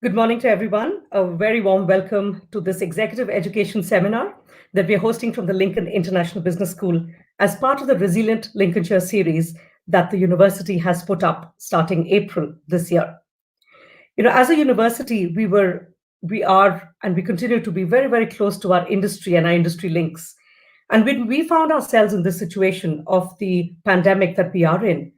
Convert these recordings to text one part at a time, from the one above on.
Good morning to everyone. A very warm welcome to this executive education seminar that we are hosting from the Lincoln International Business School as part of the Resilient Lincolnshire series that the university has put up starting April this year. As a university, we are, and we continue to be very, very close to our industry and our industry links. And when we found ourselves in this situation of the pandemic that we are in,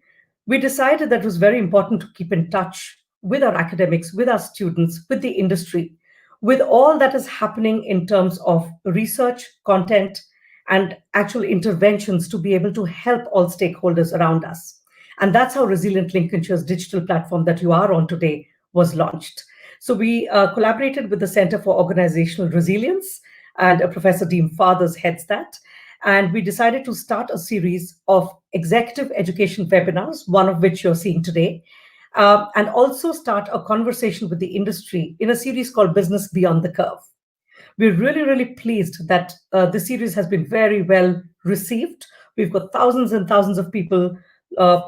we decided that it was very important to keep in touch with our academics, with our students, with the industry, with all that is happening in terms of research, content, and actual interventions to be able to help all stakeholders around us. And that's how Resilient Lincolnshire's digital platform that you are on today was launched. So we collaborated with the Center for Organizational Resilience, and Professor Dean Fathers heads that. And we decided to start a series of executive education webinars, one of which you're seeing today, and also start a conversation with the industry in a series called Business Beyond the Curve. We're really, really pleased that the series has been very well received. We've got thousands and thousands of people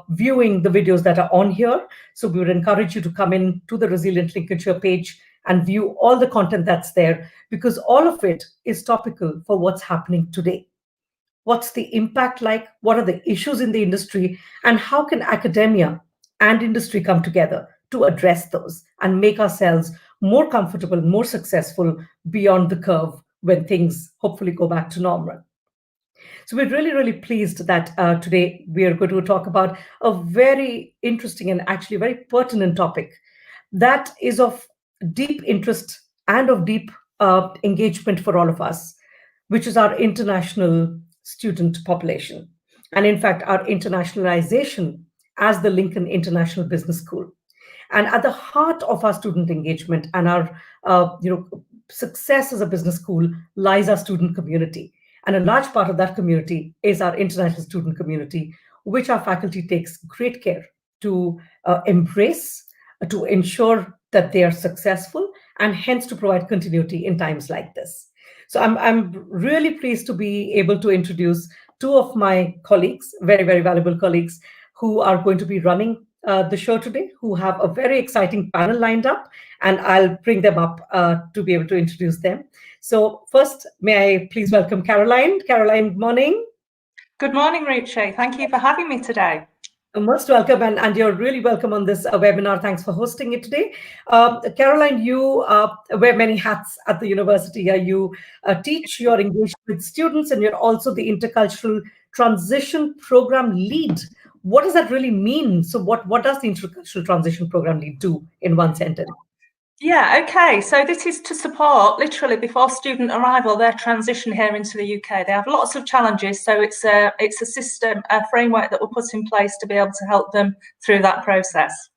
viewing the videos that are on here. So we would encourage you to come in to the Resilient Lincolnshire page and view all the content that's there, because all of it is topical for what's happening today. What's the impact like? What are the issues in the industry? And how can academia and industry come together to address those and make ourselves more comfortable, more successful beyond the curve when things hopefully go back to normal? So we're really, really pleased that today we are going to talk about a very interesting and actually very pertinent topic that is of deep interest and of deep engagement for all of us, which is our international student population. And in fact, our internationalization as the Lincoln International Business School. And at the heart of our student engagement and our success as a business school lies our student community. And a large part of that community is our international student community, which our faculty takes great care to embrace, to ensure that they are successful, and hence to provide continuity in times like this. So I'm really pleased to be able to introduce two of my colleagues, very, very valuable colleagues, who are going to be running the show today, who have a very exciting panel lined up, and I'll bring them up to be able to introduce them. So first, may I please welcome Caroline. Caroline, good morning. Good morning, Ruchi. Thank you for having me today. Most welcome, and you're really welcome on this webinar. Thanks for hosting it today. Caroline, you wear many hats at the university. You teach, you're engaged with students, and you're also the Intercultural Transition Program Lead. What does that really mean? So what does the Intercultural Transition Program Lead do in one sentence? Yeah, okay. So this is to support, literally before student arrival, their transition here into the UK. They have lots of challenges, so it's a system, a framework that we'll put in place to be able to help them through that process.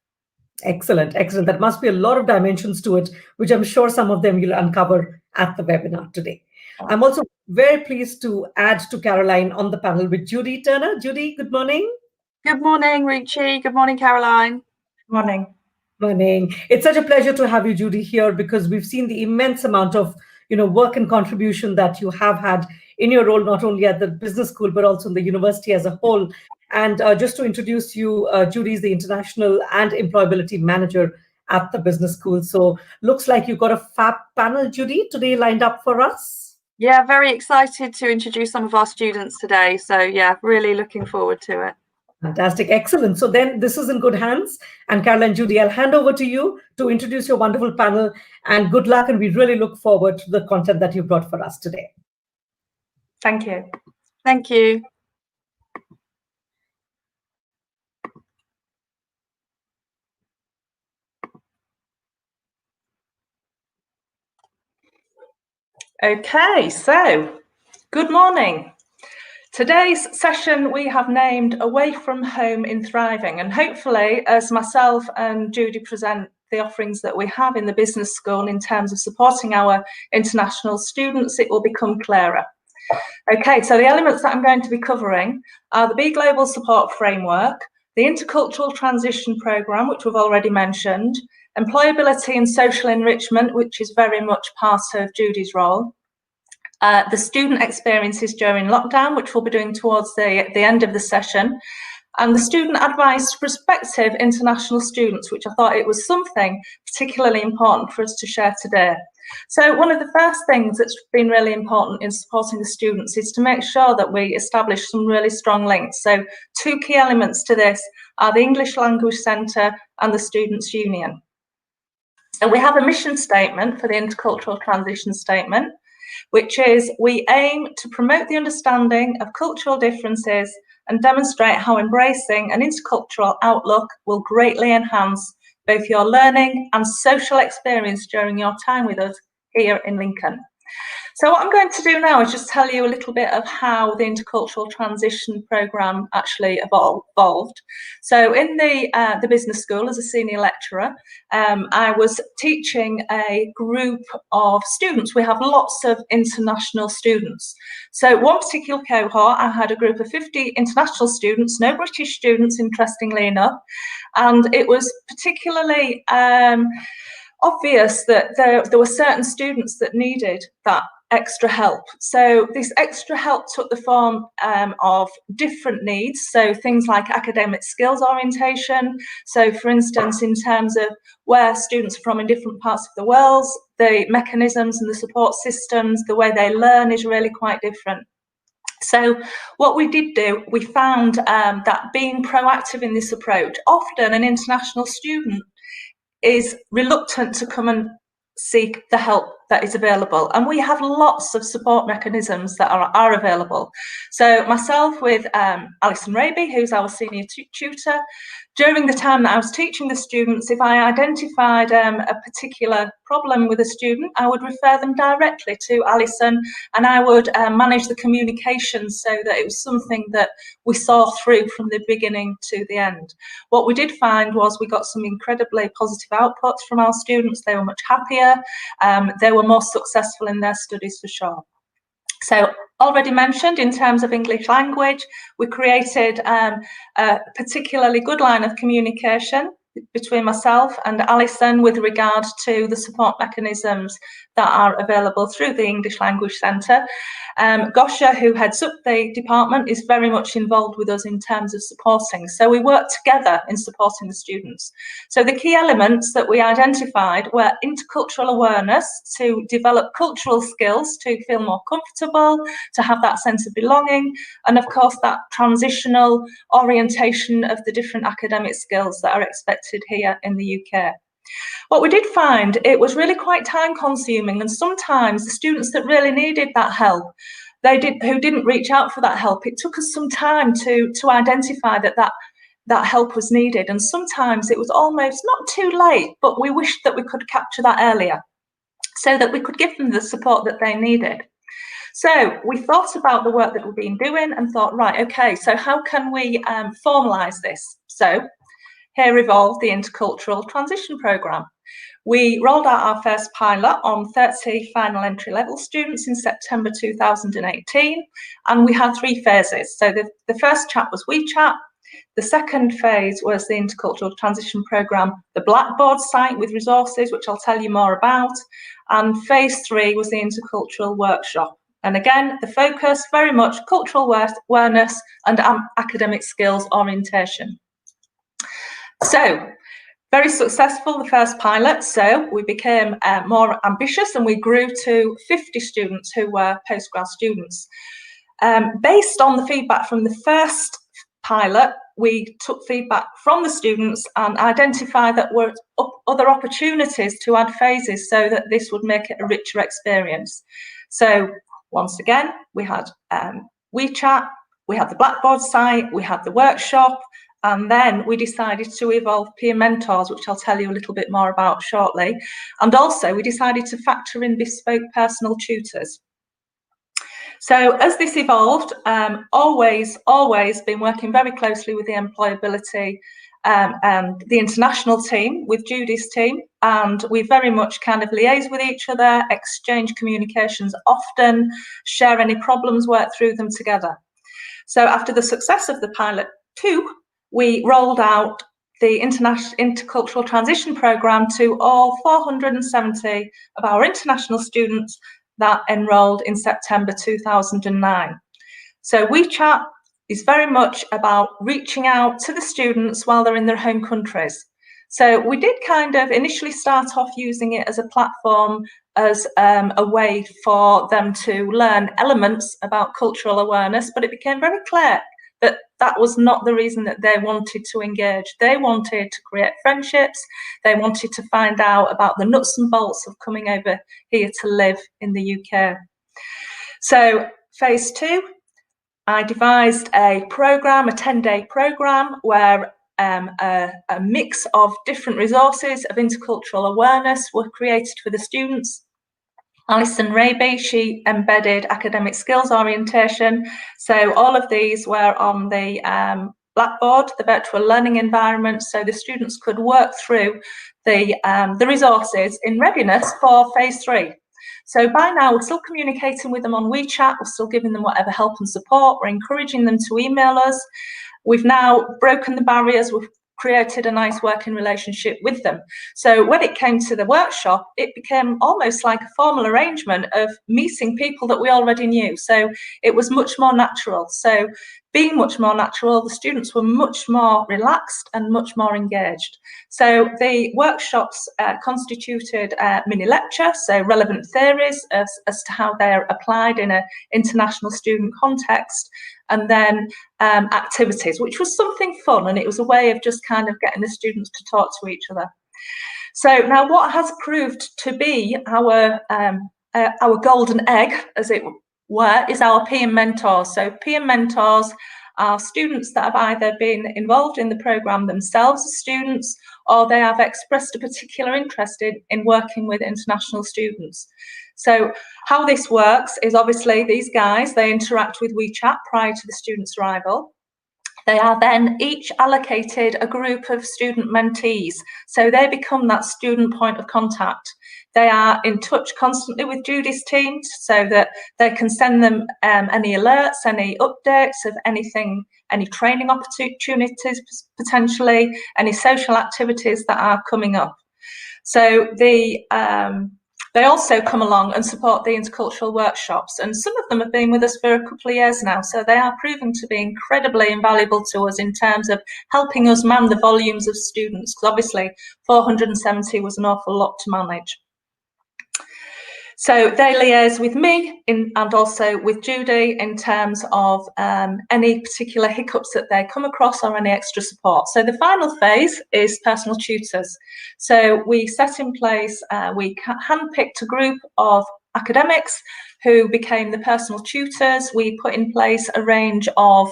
Excellent, excellent. That must be a lot of dimensions to it, which I'm sure some of them you'll uncover at the webinar today. I'm also very pleased to add to Caroline on the panel with Judy Turner. Judy, good morning. Good morning, Ruchi. Good morning, Caroline. Good morning. Morning. It's such a pleasure to have you, Judy, here, because we've seen the immense amount of work and contribution that you have had in your role, not only at the business school, but also in the university as a whole. And just to introduce you, Judy is the International and Employability Manager at the business school. So looks like you've got a fab panel, Judy, today lined up for us. Yeah, very excited to introduce some of our students today. So yeah, really looking forward to it. Fantastic. Excellent. So then this is in good hands. And Caroline, Judy, I'll hand over to you to introduce your wonderful panel, and good luck. And we really look forward to the content that you brought for us today. Thank you. Thank you. Okay, so good morning. Today's session we have named Away from Home in Thriving, and hopefully as myself and Judy present the offerings that we have in the business school in terms of supporting our international students, it will become clearer. Okay, so the elements that I'm going to be covering are the Be Global Support Framework, the Intercultural Transition Programme, which we've already mentioned, Employability and Social Enrichment, which is very much part of Judy's role, the student experiences during lockdown, which we'll be doing towards the end of the session, and the student advice to prospective international students, which I thought it was something particularly important for us to share today. So one of the first things that's been really important in supporting the students is to make sure that we establish some really strong links. So 2 key elements to this are the English Language Centre and the Students' Union. So we have a mission statement for the Intercultural Transition Statement, which is we aim to promote the understanding of cultural differences and demonstrate how embracing an intercultural outlook will greatly enhance both your learning and social experience during your time with us here in Lincoln. So what I'm going to do now is just tell you a little bit of how the Intercultural Transition programme actually evolved. So in the business school as a senior lecturer, I was teaching a group of students. We have lots of international students. So one particular cohort, I had a group of 50 international students, no British students, interestingly enough, and it was particularly obvious that there were certain students that needed that extra help. So this extra help took the form of different needs, so things like academic skills orientation. So for instance, in terms of where students are from in different parts of the world, the mechanisms and the support systems, the way they learn is really quite different. So what we did do, we found that being proactive in this approach, often an international student is reluctant to come and seek the help that is available, and we have lots of support mechanisms that are available. So myself with Alison Raby, who's our senior tutor, during the time that I was teaching the students, if I identified a particular problem with a student, I would refer them directly to Alison, and I would manage the communication so that it was something that we saw through from the beginning to the end. What we did find was we got some incredibly positive outputs from our students. They were much happier, they were more successful in their studies for sure. So already mentioned, in terms of English language, we created a particularly good line of communication between myself and Alison with regard to the support mechanisms that are available through the English Language Centre. Gosha, who heads up the department, is very much involved with us in terms of supporting. So we work together in supporting the students. So the key elements that we identified were intercultural awareness, to develop cultural skills, to feel more comfortable, to have that sense of belonging, and of course that transitional orientation of the different academic skills that are expected here in the UK. What we did find, it was really quite time consuming, and sometimes the students that really needed that help, who didn't reach out for that help, it took us some time to identify that help was needed, and sometimes it was almost not too late, but we wished that we could capture that earlier so that we could give them the support that they needed. So we thought about the work that we've been doing and thought, right, okay, so how can we formalise this? So here evolved the Intercultural Transition Programme. We rolled out our first pilot on 30 final entry level students in September 2018, and we had 3 phases. So the first chat was WeChat, the second phase was the Intercultural Transition Programme, the Blackboard site with resources, which I'll tell you more about, and phase 3 was the Intercultural Workshop. And again, the focus very much cultural awareness and academic skills orientation. So, very successful, the first pilot, so we became more ambitious and we grew to 50 students who were postgrad students. Based on the feedback from the first pilot, we took feedback from the students and identified that there were other opportunities to add phases so that this would make it a richer experience. So, once again, we had WeChat, we had the Blackboard site, we had the workshop, and then we decided to evolve peer mentors, which I'll tell you a little bit more about shortly. And also we decided to factor in bespoke personal tutors. So as this evolved, always been working very closely with the Employability and the international team, with Judy's team, and we very much kind of liaise with each other, exchange communications often, share any problems, work through them together. So after the success of the pilot 2, we rolled out the Intercultural Transition Programme to all 470 of our international students that enrolled in September 2009. So WeChat is very much about reaching out to the students while they're in their home countries. So we did kind of initially start off using it as a platform, as a way for them to learn elements about cultural awareness, but it became very clear that that was not the reason that they wanted to engage. They wanted to create friendships. They wanted to find out about the nuts and bolts of coming over here to live in the UK. So phase 2, I devised a programme, a 10-day programme, where a mix of different resources of intercultural awareness were created for the students. Alison Raby, she embedded academic skills orientation. So all of these were on the Blackboard, the virtual learning environment, so the students could work through the resources in readiness for phase 3. So by now, we're still communicating with them on WeChat, we're still giving them whatever help and support, we're encouraging them to email us. We've now broken the barriers, we've created a nice working relationship with them. So when it came to the workshop, it became almost like a formal arrangement of meeting people that we already knew. So it was much more natural. So being much more natural, the students were much more relaxed and much more engaged. So the workshops constituted a mini lecture, so relevant theories as to how they are applied in an international student context, and then activities, which was something fun, and it was a way of just kind of getting the students to talk to each other. So now what has proved to be our golden egg, as it were, is our peer mentors. So peer mentors are students that have either been involved in the programme themselves as students, or they have expressed a particular interest in working with international students. So how this works is, obviously these guys, they interact with WeChat prior to the student's arrival. They are then each allocated a group of student mentees, so they become that student point of contact. They are in touch constantly with Judy's team, so that they can send them any alerts, any updates of anything, any training opportunities potentially, any social activities that are coming up. So they also come along and support the intercultural workshops, and some of them have been with us for a couple of years now, so they are proving to be incredibly invaluable to us in terms of helping us man the volumes of students, because obviously 470 was an awful lot to manage. So they liaise with me and also with Judy in terms of any particular hiccups that they come across or any extra support. So the final phase is personal tutors. So we set in place, we handpicked a group of academics who became the personal tutors. We put in place a range of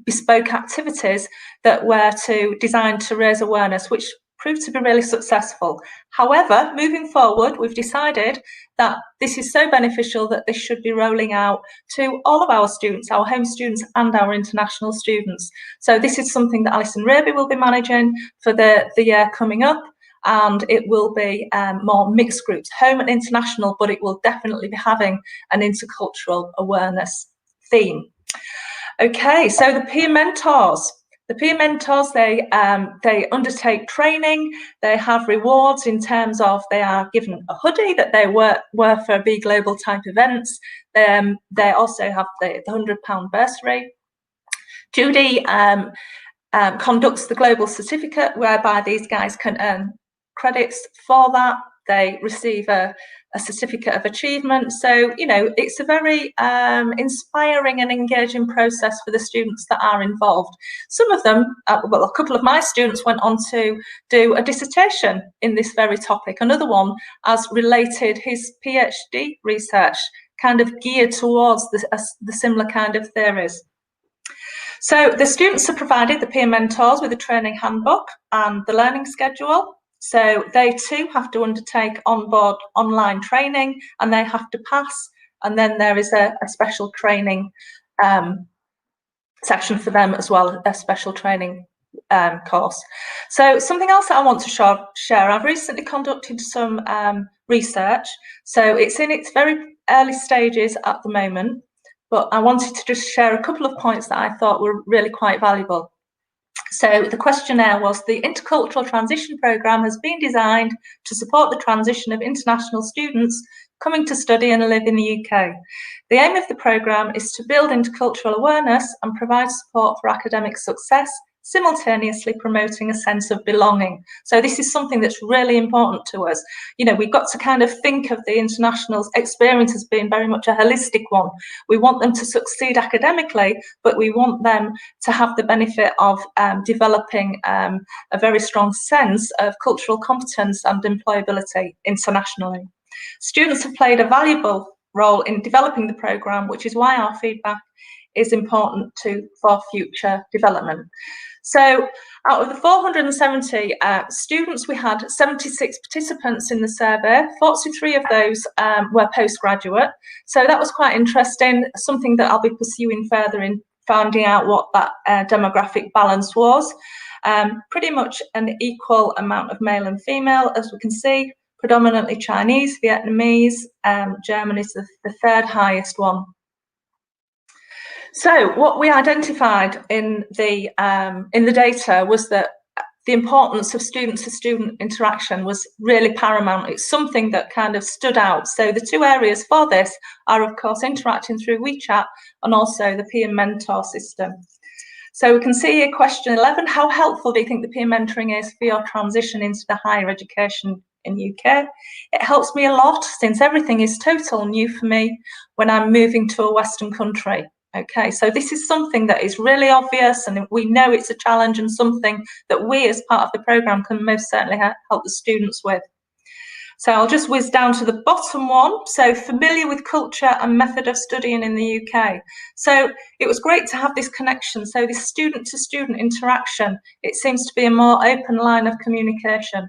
bespoke activities that were designed to raise awareness, which proved to be really successful. However, moving forward, we've decided that this is so beneficial that this should be rolling out to all of our students, our home students and our international students. So this is something that Alison Raby will be managing for the year coming up, and it will be more mixed groups, home and international, but it will definitely be having an intercultural awareness theme. Okay, so the peer mentors. The peer mentors, they undertake training, they have rewards in terms of they are given a hoodie that they wear for Be Global type events. They also have the £100 bursary. Judy conducts the global certificate, whereby these guys can earn credits for that. They receive a certificate of achievement. So, you know, it's a very inspiring and engaging process for the students that are involved. Some of them, well, a couple of my students went on to do a dissertation in this very topic. Another one has related his PhD research kind of geared towards the similar kind of theories. So the students are provided, the peer mentors, with a training handbook and the learning schedule. So they too have to undertake onboard online training, and they have to pass. And then there is a special training session for them as well, a special training course. So something else that I want to share, I've recently conducted some research. So it's in its very early stages at the moment, but I wanted to just share a couple of points that I thought were really quite valuable. So the questionnaire was: the Intercultural Transition programme has been designed to support the transition of international students coming to study and live in the UK. The aim of the programme is to build intercultural awareness and provide support for academic success, simultaneously promoting a sense of belonging. So this is something that's really important to us. You know, we've got to kind of think of the international experience as being very much a holistic one. We want them to succeed academically, but we want them to have the benefit of developing a very strong sense of cultural competence and employability internationally. Students have played a valuable role in developing the programme, which is why our feedback is important for future development. So out of the 470 students, we had 76 participants in the survey. 43 of those were postgraduate. So that was quite interesting, something that I'll be pursuing further in finding out what that demographic balance was. Pretty much an equal amount of male and female, as we can see, predominantly Chinese, Vietnamese, German is the third highest one. So what we identified in the data was that the importance of student-to-student interaction was really paramount. It's something that kind of stood out. So the two areas for this are, of course, interacting through WeChat and also the peer mentor system. So we can see here question 11, how helpful do you think the peer mentoring is for your transition into the higher education in UK? It helps me a lot since everything is total new for me when I'm moving to a Western country. Okay, so this is something that is really obvious, and we know it's a challenge and something that we as part of the programme can most certainly help the students with. So I'll just whiz down to the bottom one. So familiar with culture and method of studying in the UK. So it was great to have this connection. So this student-to-student interaction, it seems to be a more open line of communication.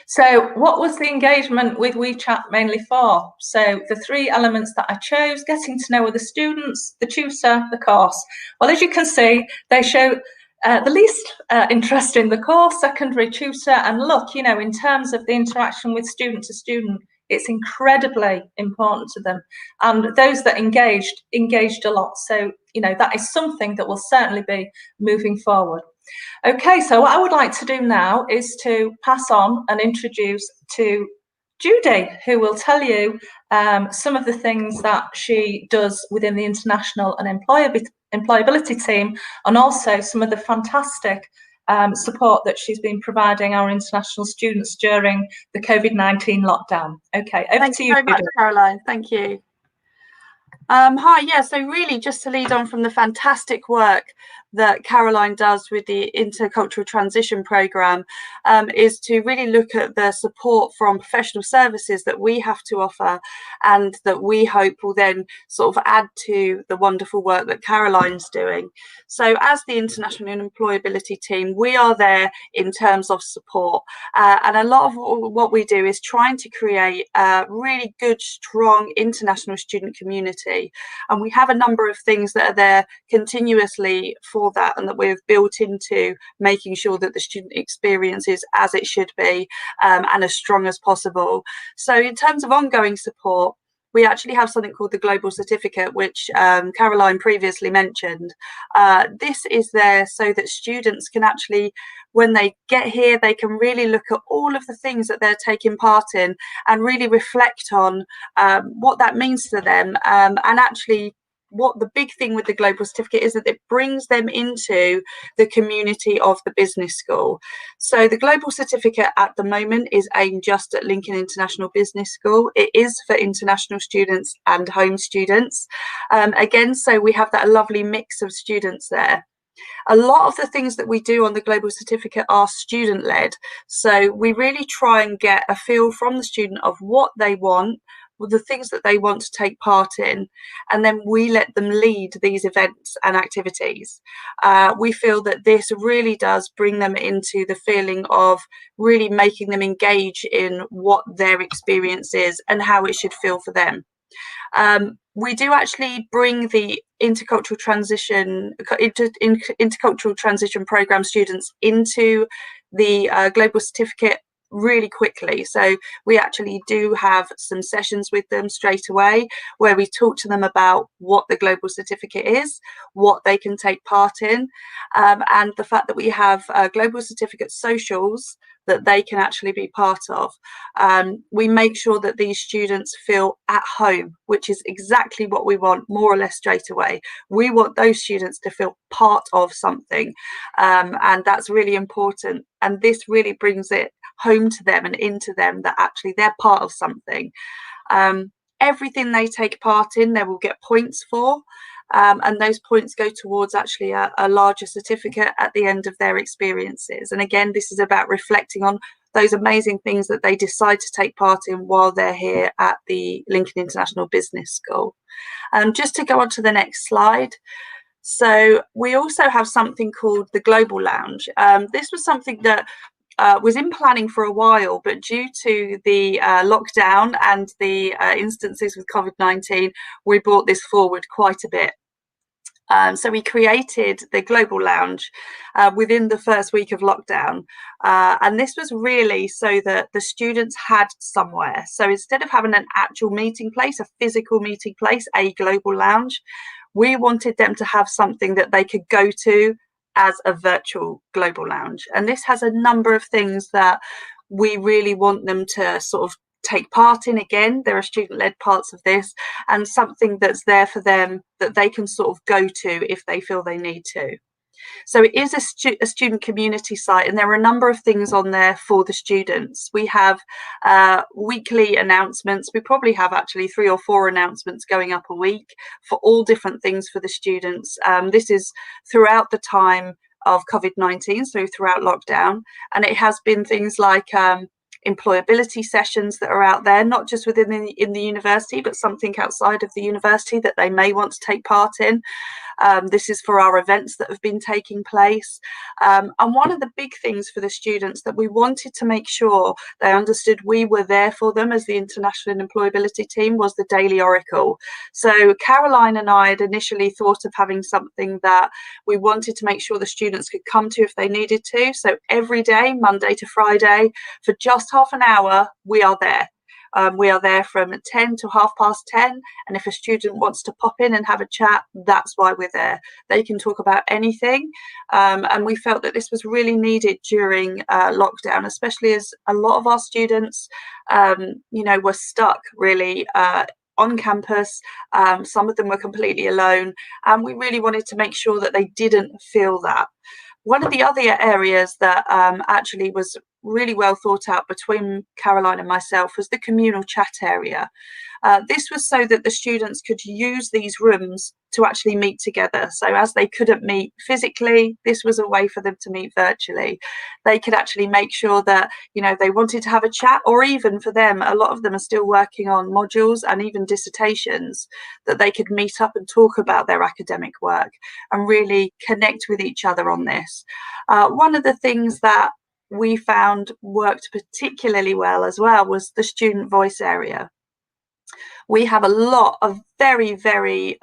So what was the engagement with WeChat mainly for? So the three elements that I chose: getting to know other students, the tutor, the course. Well, as you can see, they show the least interest in the course, secondary tutor, and look, you know, in terms of the interaction with student to student, it's incredibly important to them. And those that engaged a lot. So, you know, that is something that will certainly be moving forward. Okay, so what I would like to do now is to pass on and introduce to Judy, who will tell you some of the things that she does within the international and employability team, and also some of the fantastic support that she's been providing our international students during the COVID-19 lockdown. Okay, over to you, Thank you very much, Caroline. Thank you. Hi, yeah, so really just to lead on from the fantastic work that Caroline does with the Intercultural Transition programme is to really look at the support from professional services that we have to offer, and that we hope will then sort of add to the wonderful work that Caroline's doing. So as the International and Employability team, we are there in terms of support, and a lot of what we do is trying to create a really good, strong international student community, and we have a number of things that are there continuously for that, and that we've built into making sure that the student experience is as it should be, and as strong as possible. So in terms of ongoing support, we actually have something called the Global Certificate, which Caroline previously mentioned. This is there so that students can actually, when they get here, they can really look at all of the things that they're taking part in and really reflect on what that means to them, and actually what the big thing with the Global Certificate is that it brings them into the community of the business school. So the Global Certificate at the moment is aimed just at Lincoln International Business School. It is for international students and home students. Again, so we have that lovely mix of students there. A lot of the things that we do on the Global Certificate are student-led. So we really try and get a feel from the student of what they want, the things that they want to take part in, and then we let them lead these events and activities. We feel that this really does bring them into the feeling of really making them engage in what their experience is and how it should feel for them. We do actually bring the Intercultural Transition programme students into the Global Certificate really quickly. So we actually do have some sessions with them straight away where we talk to them about what the global certificate is, what they can take part in, and the fact that we have global certificate socials that they can actually be part of. We make sure that these students feel at home, which is exactly what we want, more or less straight away. We want those students to feel part of something, and that's really important. And this really brings it home to them and into them that actually they're part of something. Everything they take part in, they will get points for. And those points go towards actually a larger certificate at the end of their experiences. And again, this is about reflecting on those amazing things that they decide to take part in while they're here at the Lincoln International Business School. Just to go on to the next slide. So we also have something called the Global Lounge. This was something that was in planning for a while, but due to the lockdown and the instances with COVID-19, we brought this forward quite a bit. So we created the Global Lounge within the first week of lockdown. And this was really so that the students had somewhere. So instead of having an actual meeting place, a physical meeting place, a Global Lounge, we wanted them to have something that they could go to as a virtual Global Lounge. And this has a number of things that we really want them to sort of take part in. Again, there are student-led parts of this, and something that's there for them that they can sort of go to if they feel they need to. So it is a student community site, and there are a number of things on there for the students. We have weekly announcements. We probably have actually 3 or 4 announcements going up a week for all different things for the students. This is throughout the time of COVID-19, so throughout lockdown, and it has been things like employability sessions that are out there, not just within the university, but something outside of the university that they may want to take part in. This is for our events that have been taking place. And one of the big things for the students that we wanted to make sure they understood we were there for them as the International Employability team was the Daily Oracle. So Caroline and I had initially thought of having something that we wanted to make sure the students could come to if they needed to. So every day, Monday to Friday, for just half an hour, we are there. We are there from 10 to 10:30, and if a student wants to pop in and have a chat, that's why we're there. They can talk about anything, and we felt that this was really needed during lockdown, especially as a lot of our students, were stuck really on campus. Some of them were completely alone, and we really wanted to make sure that they didn't feel that. One of the other areas that actually was really well thought out between Caroline and myself was the communal chat area. This was so that the students could use these rooms to actually meet together. So as they couldn't meet physically, this was a way for them to meet virtually. They could actually make sure that, they wanted to have a chat, or even for them, a lot of them are still working on modules and even dissertations, that they could meet up and talk about their academic work and really connect with each other on this. One of the things that we found worked particularly well as well was the student voice area. We have a lot of very, very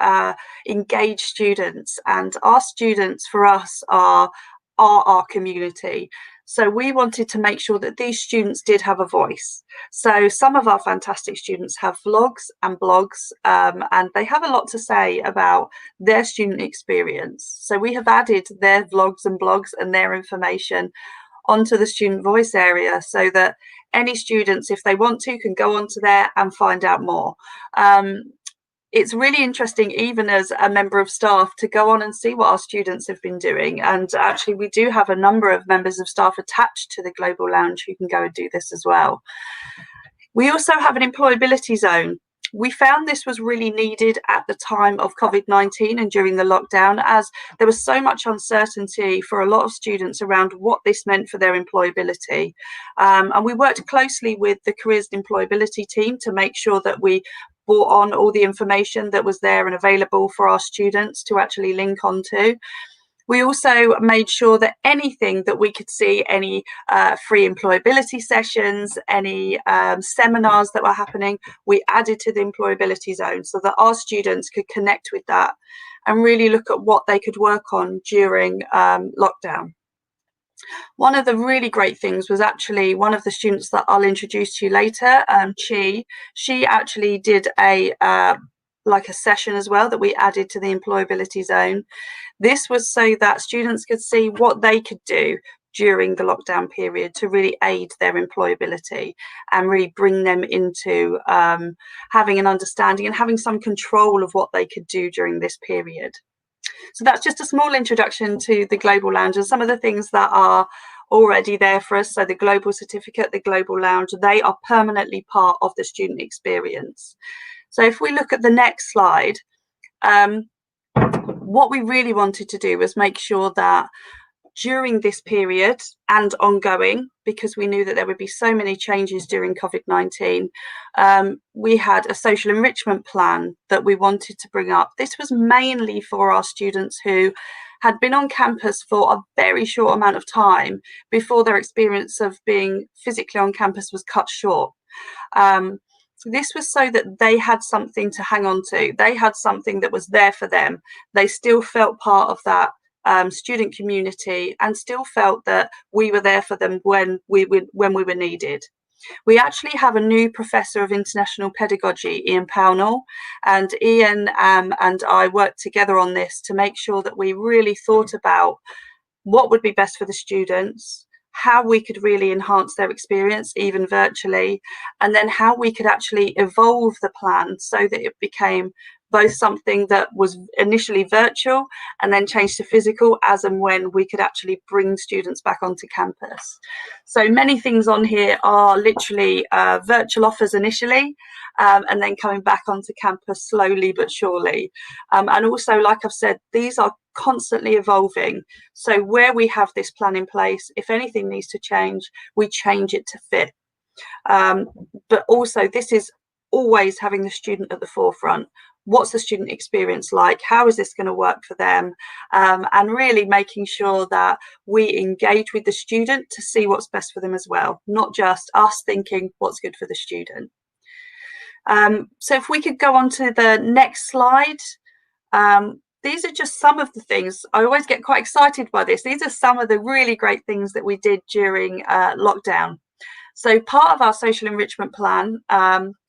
engaged students, and our students for us are our community. So we wanted to make sure that these students did have a voice. So some of our fantastic students have vlogs and blogs, and they have a lot to say about their student experience. So we have added their vlogs and blogs and their information onto the student voice area so that any students, if they want to, can go onto there and find out more. It's really interesting, even as a member of staff, to go on and see what our students have been doing. And actually, we do have a number of members of staff attached to the Global Lounge who can go and do this as well. We also have an employability zone. We found this was really needed at the time of COVID-19 and during the lockdown, as there was so much uncertainty for a lot of students around what this meant for their employability. And we worked closely with the Careers and Employability team to make sure that we brought on all the information that was there and available for our students to actually link onto. We also made sure that anything that we could see, any free employability sessions, any seminars that were happening, we added to the employability zone so that our students could connect with that and really look at what they could work on during lockdown. One of the really great things was actually one of the students that I'll introduce to you later, she actually did a like a session as well that we added to the employability zone. This was so that students could see what they could do during the lockdown period to really aid their employability and really bring them into having an understanding and having some control of what they could do during this period. So that's just a small introduction to the Global Lounge and some of the things that are already there for us. So the Global Certificate, the Global Lounge, they are permanently part of the student experience. So if we look at the next slide, what we really wanted to do was make sure that during this period and ongoing, because we knew that there would be so many changes during COVID-19, we had a social enrichment plan that we wanted to bring up. This was mainly for our students who had been on campus for a very short amount of time before their experience of being physically on campus was cut short. This was so that they had something to hang on to. They had something that was there for them. They still felt part of that student community and still felt that we were there for them when we were needed. We actually have a new professor of international pedagogy, Ian Pownall, and Ian and I worked together on this to make sure that we really thought about what would be best for the students, how we could really enhance their experience, even virtually, and then how we could actually evolve the plan so that it became both something that was initially virtual and then changed to physical as and when we could actually bring students back onto campus. So many things on here are literally virtual offers initially, and then coming back onto campus slowly but surely. And also, like I've said, these are constantly evolving. So where we have this plan in place, if anything needs to change, we change it to fit. But also this is always having the student at the forefront. What's the student experience like? How is this going to work for them? And really making sure that we engage with the student to see what's best for them as well, not just us thinking what's good for the student. So if we could go on to the next slide. These are just some of the things. I always get quite excited by this. These are some of the really great things that we did during lockdown. So part of our social enrichment plan,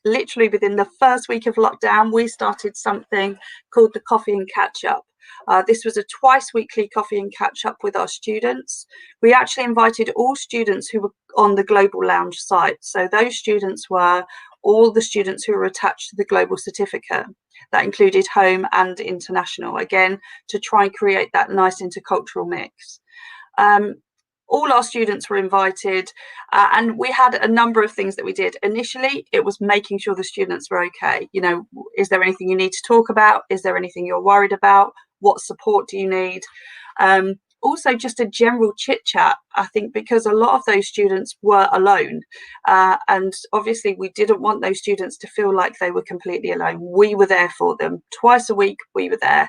literally within the first week of lockdown, we started something called the Coffee and Catch Up. This was a twice weekly coffee and catch up with our students. We actually invited all students who were on the Global Lounge site. So those students were all the students who were attached to the Global Certificate. That included home and international, again, to try and create that nice intercultural mix. All our students were invited, and we had a number of things that we did. Initially, it was making sure the students were okay. You know, is there anything you need to talk about? Is there anything you're worried about? What support do you need? Also, just a general chit chat, I think, because a lot of those students were alone. And obviously, we didn't want those students to feel like they were completely alone. We were there for them. Twice a week, we were there.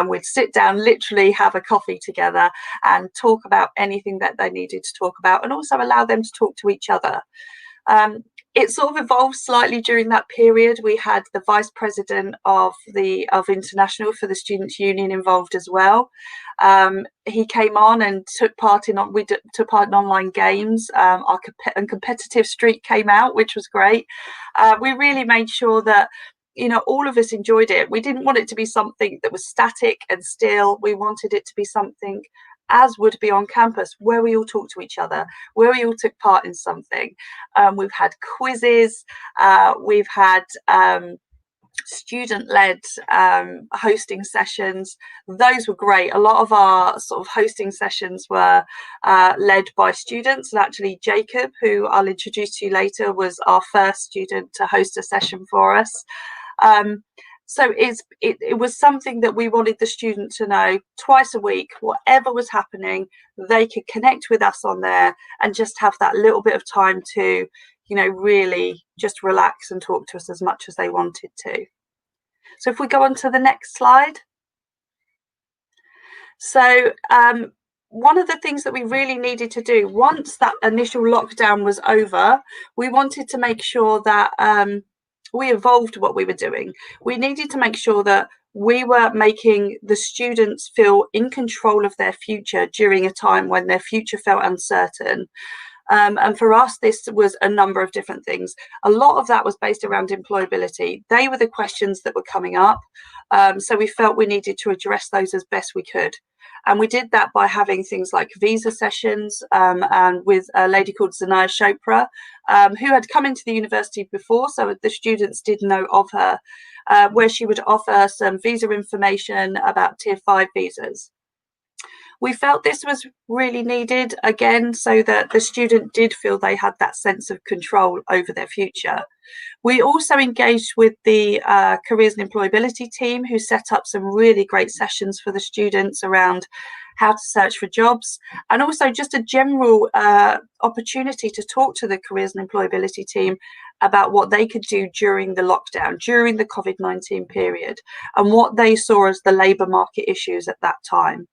We'd sit down, literally have a coffee together and talk about anything that they needed to talk about, and also allow them to talk to each other. It sort of evolved slightly during that period. We had the vice president of international for the Students' Union involved as well. He came on and took part in online games. Our competitive streak came out, which was great. We really made sure that, you know, all of us enjoyed it. We didn't want it to be something that was static and still. We wanted it to be something as would be on campus, where we all talk to each other, where we all took part in something. We've had quizzes, we've had student-led hosting sessions. Those were great. A lot of our sort of hosting sessions were led by students, and actually Jacob, who I'll introduce to you later, was our first student to host a session for us. So it was something that we wanted the student to know twice a week, whatever was happening, they could connect with us on there and just have that little bit of time to, you know, really just relax and talk to us as much as they wanted to. So if we go on to the next slide. So one of the things that we really needed to do once that initial lockdown was over, we wanted to make sure that we evolved what we were doing. We needed to make sure that we were making the students feel in control of their future during a time when their future felt uncertain. And for us, this was a number of different things. A lot of that was based around employability. They were the questions that were coming up. So we felt we needed to address those as best we could. And we did that by having things like visa sessions and with a lady called Zanaya Chopra, who had come into the university before, so the students did know of her, where she would offer some visa information about Tier 5 visas. We felt this was really needed, again, so that the student did feel they had that sense of control over their future. We also engaged with the Careers and Employability team, who set up some really great sessions for the students around how to search for jobs, and also just a general opportunity to talk to the Careers and Employability team about what they could do during the lockdown, during the COVID-19 period, and what they saw as the labour market issues at that time.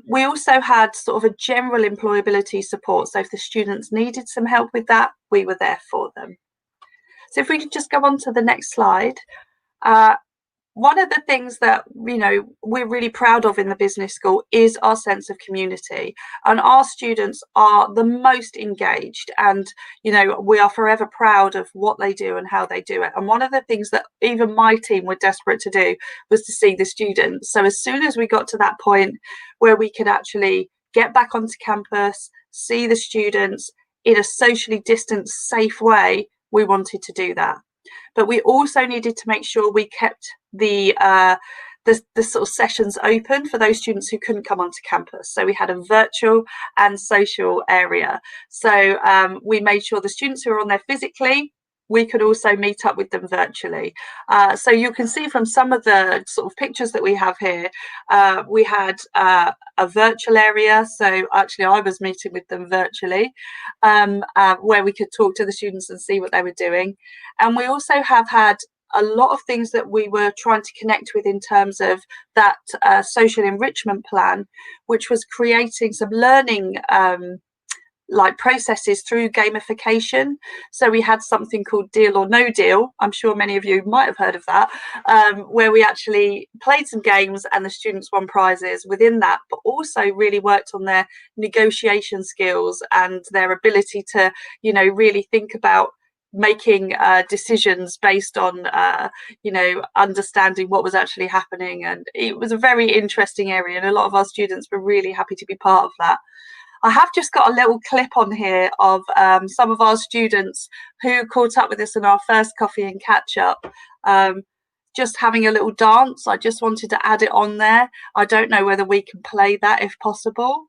We also had sort of a general employability support. So if the students needed some help with that, we were there for them. So if we could just go on to the next slide. One of the things that, you know, we're really proud of in the business school is our sense of community, and our students are the most engaged, and, you know, we are forever proud of what they do and how they do it. And one of the things that even my team were desperate to do was to see the students. So as soon as we got to that point where we could actually get back onto campus, see the students in a socially distanced, safe way, we wanted to do that. But we also needed to make sure we kept the sort of sessions open for those students who couldn't come onto campus. So we had a virtual and social area. So we made sure the students who were on there physically, we could also meet up with them virtually. So you can see from some of the sort of pictures that we have here, we had a virtual area. So actually I was meeting with them virtually, where we could talk to the students and see what they were doing. And we also have had a lot of things that we were trying to connect with in terms of that social enrichment plan, which was creating some learning like processes through gamification. So we had something called Deal or No Deal. I'm sure many of you might have heard of that, where we actually played some games and the students won prizes within that, but also really worked on their negotiation skills and their ability to, you know, really think about making decisions based on you know, understanding what was actually happening. And it was a very interesting area, and a lot of our students were really happy to be part of that. I have just got a little clip on here of some of our students who caught up with us in our first coffee and catch up, just having a little dance. I just wanted to add it on there. I don't know whether we can play that if possible.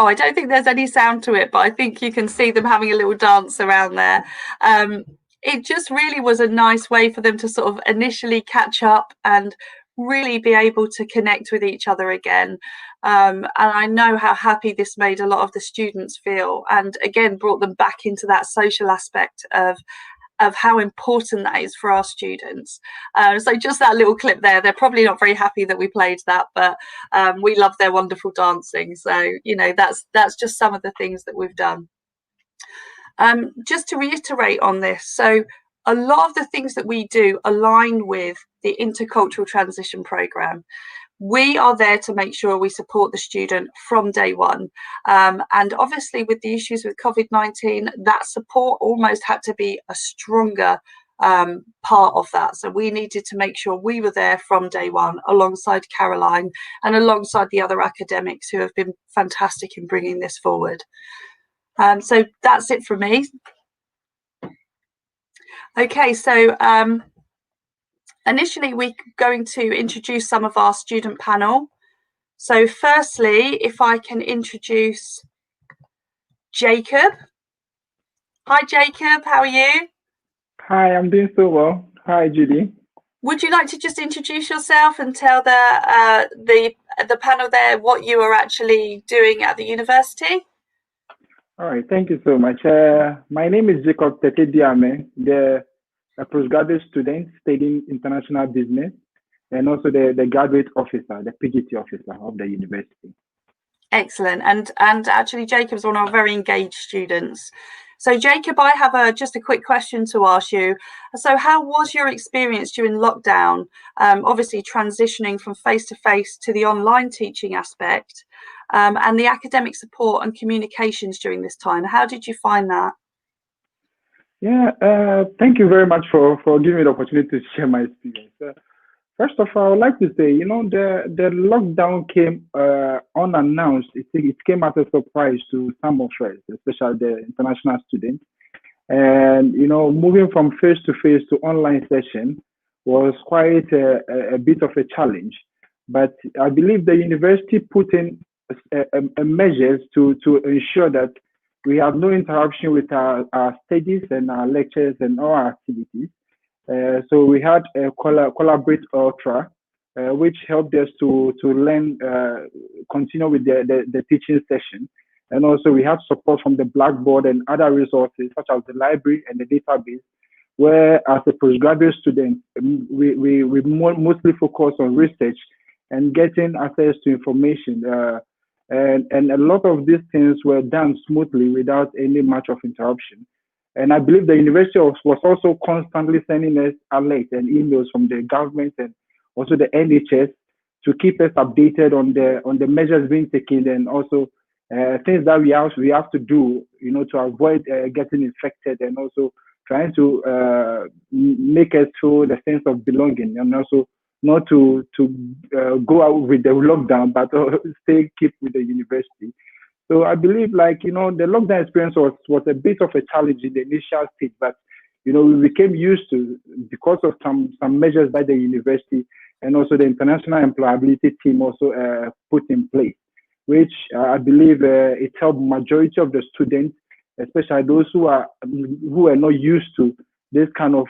Oh, I don't think there's any sound to it, but I think you can see them having a little dance around there. It just really was a nice way for them to sort of initially catch up and really be able to connect with each other again. And I know how happy this made a lot of the students feel, and again brought them back into that social aspect of how important that is for our students. So just that little clip there, they're probably not very happy that we played that, but we love their wonderful dancing. So, you know, that's just some of the things that we've done. Just to reiterate on this, so a lot of the things that we do align with the Intercultural Transition programme. We are there to make sure we support the student from day one. And obviously with the issues with COVID-19, that support almost had to be a stronger part of that. So we needed to make sure we were there from day one, alongside Caroline and alongside the other academics who have been fantastic in bringing this forward. So that's it from me. Okay, so initially we're going to introduce some of our student panel. So firstly, if I can introduce Jacob. Hi Jacob, how are you? Hi, I'm doing so well. Hi Judy. Would you like to just introduce yourself and tell the panel there what you are actually doing at the university? All right, thank you so much. My name is Jacob Tete Diame, a postgraduate student studying international business, and also the graduate officer, the PGT officer of the university. Excellent. And actually Jacob's one of our very engaged students. So Jacob, I have just a quick question to ask you. So how was your experience during lockdown, obviously transitioning from face-to-face to the online teaching aspect, and the academic support and communications during this time? How did you find that? Yeah, thank you very much for giving me the opportunity to share my experience. First of all, I would like to say, the lockdown came unannounced. It came as a surprise to some of us, especially the international students. And, moving from face-to-face to online session was quite a bit of a challenge. But I believe the university put in measures to ensure that we have no interruption with our studies and our lectures and all our activities. So we had a Collaborate Ultra, which helped us to learn, continue with the teaching session. And also we had support from the Blackboard and other resources such as the library and the database, where as a postgraduate student, we mostly focus on research and getting access to information. And a lot of these things were done smoothly without any much of interruption. And I believe the university was also constantly sending us alerts and emails from the government and also the NHS to keep us updated on the measures being taken, and also things that we have to do, to avoid getting infected, and also trying to make us feel the sense of belonging, and also not to go out with the lockdown, but keep with the university. So I believe, the lockdown experience was a bit of a challenge in the initial stage, but we became used to, because of some measures by the university and also the international employability team also put in place, which I believe it helped majority of the students, especially those who are not used to this kind of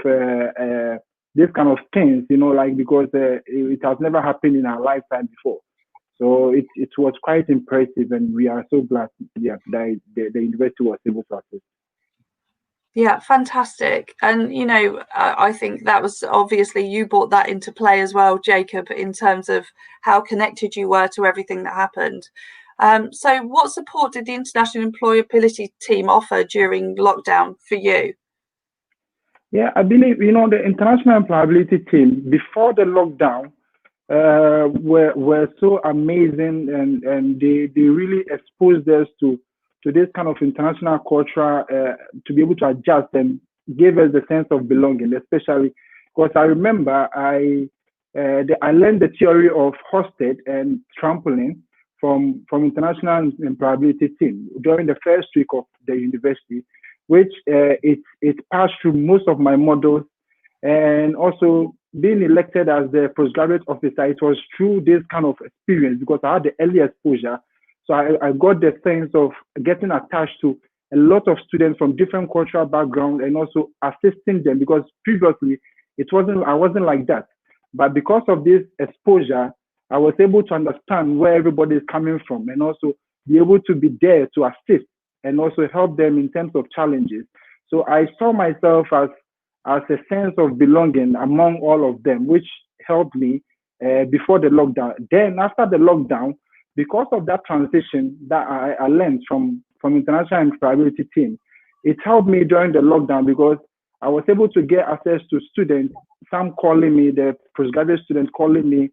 things, because it has never happened in our lifetime before. So it was quite impressive, and we are so glad that the university was able to assist. Yeah, fantastic. And, I think that was obviously you brought that into play as well, Jacob, in terms of how connected you were to everything that happened. So what support did the International Employability team offer during lockdown for you? Yeah, I believe, the International Employability team before the lockdown were so amazing, and they really exposed us to this kind of international culture, to be able to adjust and give us the sense of belonging, especially because I remember I learned the theory of hosted and trampoline from International Employability team during the first week of the university, which it passed through most of my modules. And also being elected as the postgraduate officer, it was through this kind of experience, because I had the early exposure. So I got the sense of getting attached to a lot of students from different cultural backgrounds, and also assisting them, because previously I wasn't like that. But because of this exposure, I was able to understand where everybody is coming from, and also be able to be there to assist and also help them in terms of challenges. So I saw myself as a sense of belonging among all of them, which helped me before the lockdown. Then after the lockdown, because of that transition that I learned from International Employability team, it helped me during the lockdown, because I was able to get access to students, some calling me, the postgraduate students calling me,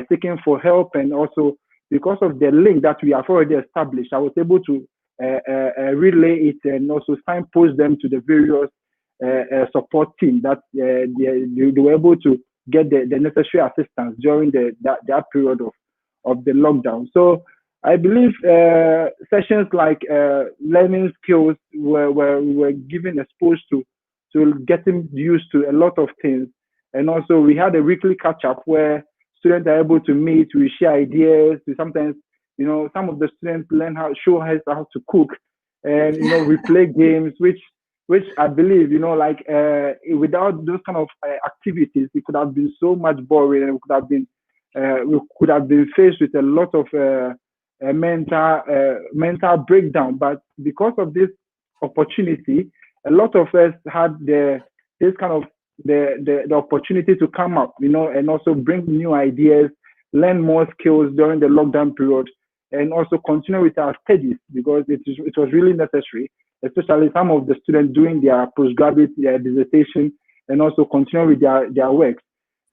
seeking for help, and also because of the link that we have already established, I was able to relay it and also signpost them to the various support team that they were able to get the necessary assistance during that period of the lockdown. So I believe sessions like learning skills were given exposed to getting used to a lot of things. And also we had a weekly catch up where students are able to meet, we share ideas, we sometimes, some of the students show us how to cook, and, we play games, which I believe, without those kind of activities, it could have been so much boring, and we could have been faced with a lot of mental breakdown. But because of this opportunity, a lot of us had the opportunity to come up, and also bring new ideas, learn more skills during the lockdown period, and also continue with our studies, because it was really necessary. especially some of the students doing their postgraduate dissertation and also continue with their work.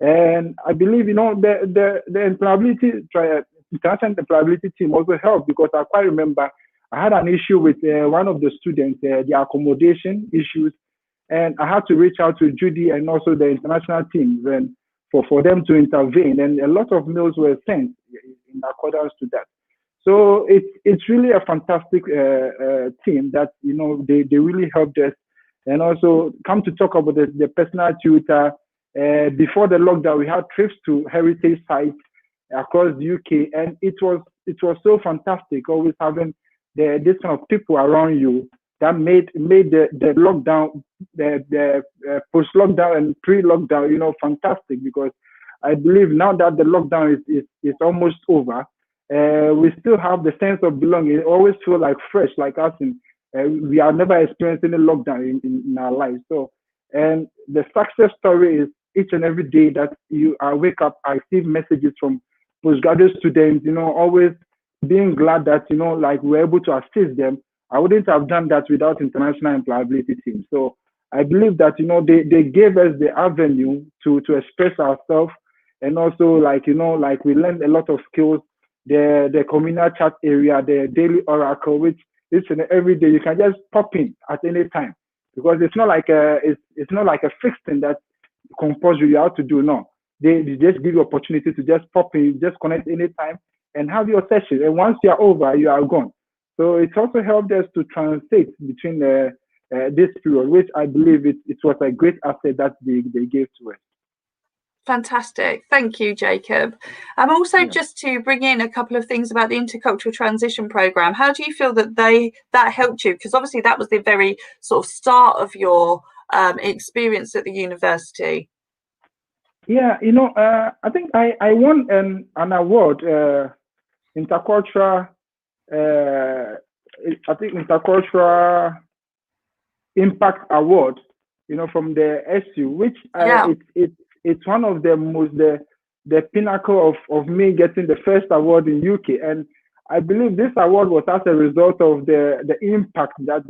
And I believe, the international employability team also helped, because I quite remember I had an issue with one of the students, the accommodation issues, and I had to reach out to Judy and also the international team and for them to intervene, and a lot of mails were sent in accordance to that. So it's really a fantastic team that, they really helped us. And also come to talk about the personal tutor. Before the lockdown, we had trips to heritage sites across the UK, and it was so fantastic always having this kind of people around you that made the lockdown, the post-lockdown and pre-lockdown, fantastic, because I believe now that the lockdown is almost over, we still have the sense of belonging. It always feel like fresh, like us we are never experiencing a lockdown in our lives. So, and the success story is each and every day that I wake up, I receive messages from postgraduate students, always being glad that, like we're able to assist them. I wouldn't have done that without international employability team. So I believe that, they gave us the avenue to express ourselves, and also like we learned a lot of skills, the communal chat area, the daily oracle, which each and every day you can just pop in at any time, because it's not like it's not like a fixed thing that compulsory you have to do. No, they just give you opportunity to just pop in, just connect anytime and have your session. And once you are over, you are gone. So it also helped us to translate between this period, which I believe it was a great asset that they gave to us. Fantastic. Thank you, Jacob. Also, just to bring in a couple of things about the Intercultural Transition Programme, how do you feel that helped you? Because obviously that was the very sort of start of your experience at the university. Yeah, I think I won an award, Intercultural Impact Award, from the SU, which it's one of the most the pinnacle of me getting the first award in UK. And I believe this award was as a result of the impact that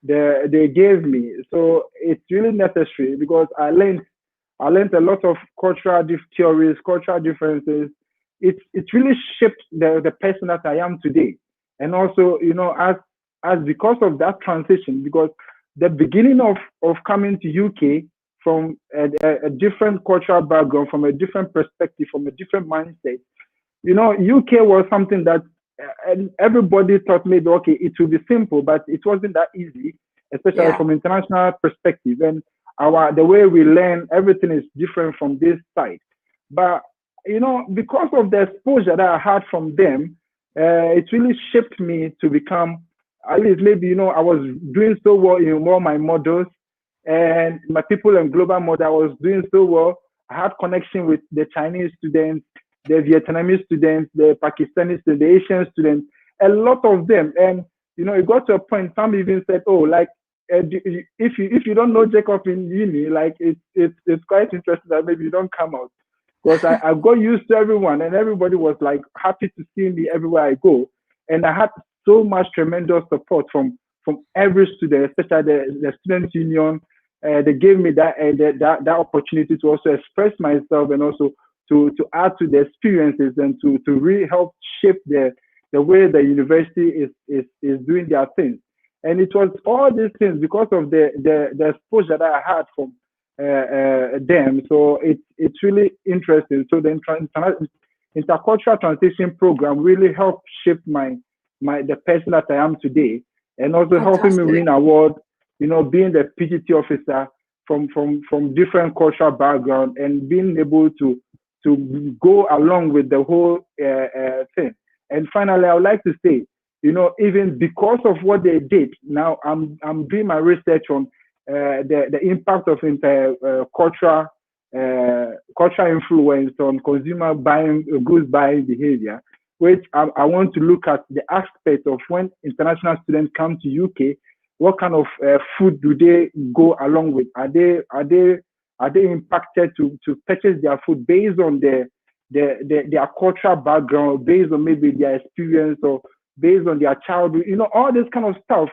they gave me. So it's really necessary, because I learned a lot of cultural theories, cultural differences. It really shaped the person that I am today. And also, as because of that transition, because the beginning of coming to UK from a different cultural background, from a different perspective, from a different mindset, UK was something that everybody thought maybe, okay, it will be simple, but it wasn't that easy, especially from international perspective. And the way we learn, everything is different from this side. But, because of the exposure that I had from them, it really shaped me to become, at least maybe, I was doing so well in all my models, and my people and global model, I was doing so well. I had connection with the Chinese students, the Vietnamese students, the Pakistani students, the Asian students, a lot of them. And, it got to a point, some even said, oh, like, if you don't know Jacob in uni, like, it's quite interesting that maybe you don't come out. Because I got used to everyone, and everybody was, like, happy to see me everywhere I go. And I had so much tremendous support from every student, especially the student union. They gave me that opportunity to also express myself, and also to add to the experiences, and to really help shape the way the university is doing their things. And it was all these things because of the exposure that I had from them. So it's really interesting. So the Intercultural Transition Program really helped shape the person that I am today, and also helping me win award, being the PGT officer from different cultural background, and being able to go along with the whole thing. And finally, I would like to say, even because of what they did, now I'm doing my research on the impact of cultural influence on consumer goods buying behavior, which I want to look at the aspect of when international students come to UK, what kind of food do they go along with? Are they impacted to purchase their food based on their cultural background, based on maybe their experience, or based on their childhood? All this kind of stuff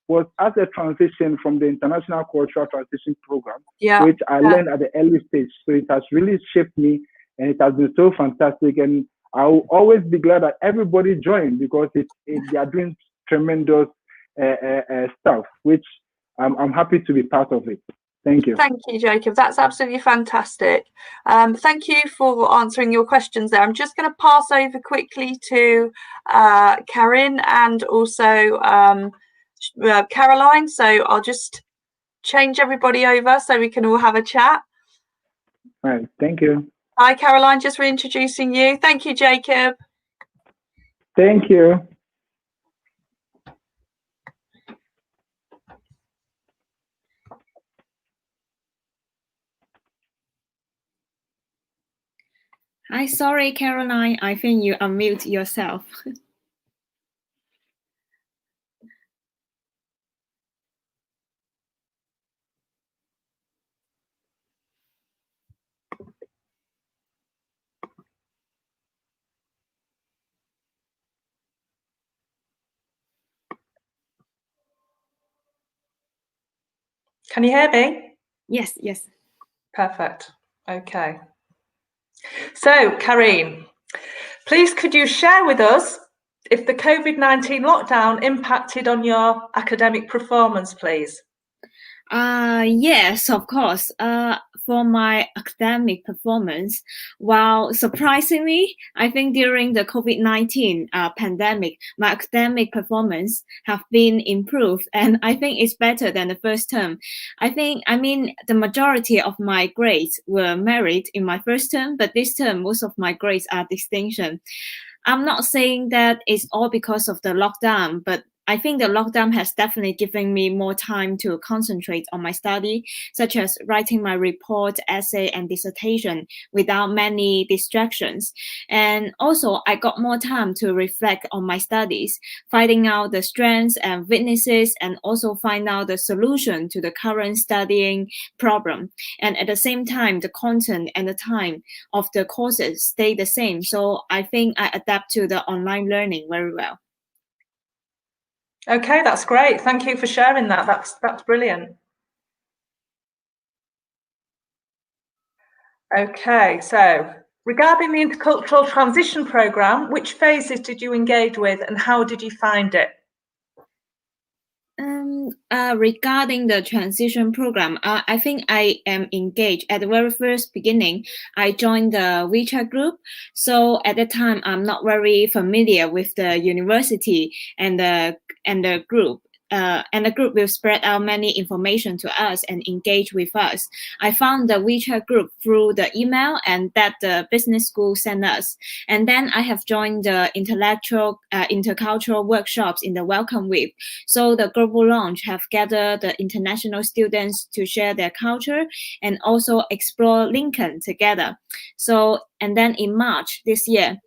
was as a transition from the International Cultural Transition Program, Yeah. which I learned at the early stage. So it has really shaped me, and it has been so fantastic. And I will always be glad that everybody joined, because they are doing tremendous stuff, which I'm happy to be part of it. Thank you. Thank you, Jacob. That's absolutely fantastic. Thank you for answering your questions there. I'm just going to pass over quickly to Karin and also Caroline. So I'll just change everybody over so we can all have a chat. All right. Thank you. Hi, Caroline. Just reintroducing you. Thank you, Jacob. Thank you. Hi, sorry, Caroline. I think you unmute yourself. Can you hear me? Yes, yes. Perfect. Okay. So, Karine, please could you share with us if the COVID-19 lockdown impacted on your academic performance, please? Yes, of course. For my academic performance, while surprisingly, I think during the COVID-19 pandemic, my academic performance have been improved, and I think it's better than the first term. I mean, the majority of my grades were merit in my first term, but this term, most of my grades are distinction. I'm not saying that it's all because of the lockdown, but I think the lockdown has definitely given me more time to concentrate on my study, such as writing my report, essay, and dissertation without many distractions. And also, I got more time to reflect on my studies, finding out the strengths and weaknesses, and also find out the solution to the current studying problem. And at the same time, the content and the time of the courses stay the same. So I think I adapt to the online learning very well. Okay, that's great. Thank you for sharing that. That's brilliant. Okay, so regarding the Intercultural Transition Programme, which phases did you engage with and how did you find it? Regarding the transition program, I think I am engaged at the very first beginning. I joined the WeChat group. So at the time, I'm not very familiar with the university and the group. And the group will spread out many information to us and engage with us. I found the WeChat group through the email and that the business school sent us. And then I have joined the intercultural workshops in the Welcome Week. So the global launch have gathered the international students to share their culture and also explore Lincoln together. So, and then in March this year,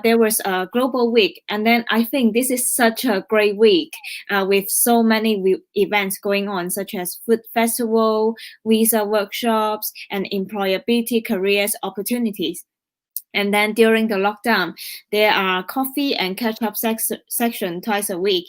there was a global week. And then I think this is such a great week with so many events going on, such as food festival, visa workshops, and employability careers opportunities. And then during the lockdown, there are coffee and catch-up section twice a week.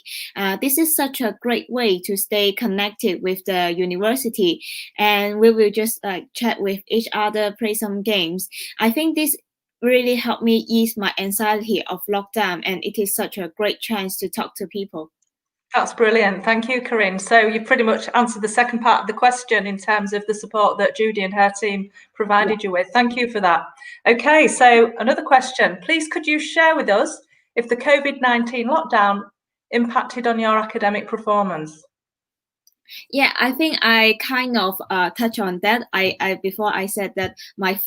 This is such a great way to stay connected with the university. And we will just chat with each other, play some games. I think this really helped me ease my anxiety of lockdown. And it is such a great chance to talk to people. That's brilliant. Thank you, Corinne. So you pretty much answered the second part of the question in terms of the support that Judy and her team provided you with. Thank you for that. Okay, so another question. Please, could you share with us if the COVID-19 lockdown impacted on your academic performance? Yeah, I think I kind of touch on that. I before I said that my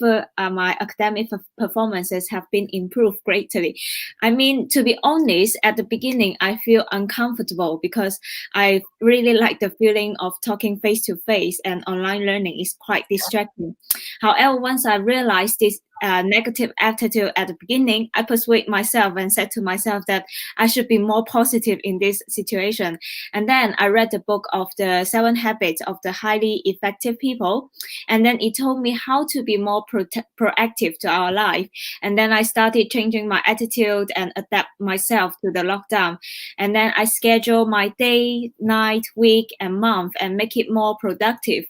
academic performances have been improved greatly. I mean, to be honest, at the beginning, I feel uncomfortable because I really like the feeling of talking face to face, and online learning is quite distracting. However, once I realized this negative attitude at the beginning, I persuade myself and said to myself that I should be more positive in this situation. And then I read the book of the 7 Habits of the Highly Effective People. And then it told me how to be more proactive to our life. And then I started changing my attitude and adapt myself to the lockdown. And then I schedule my day, night, week, and month and make it more productive.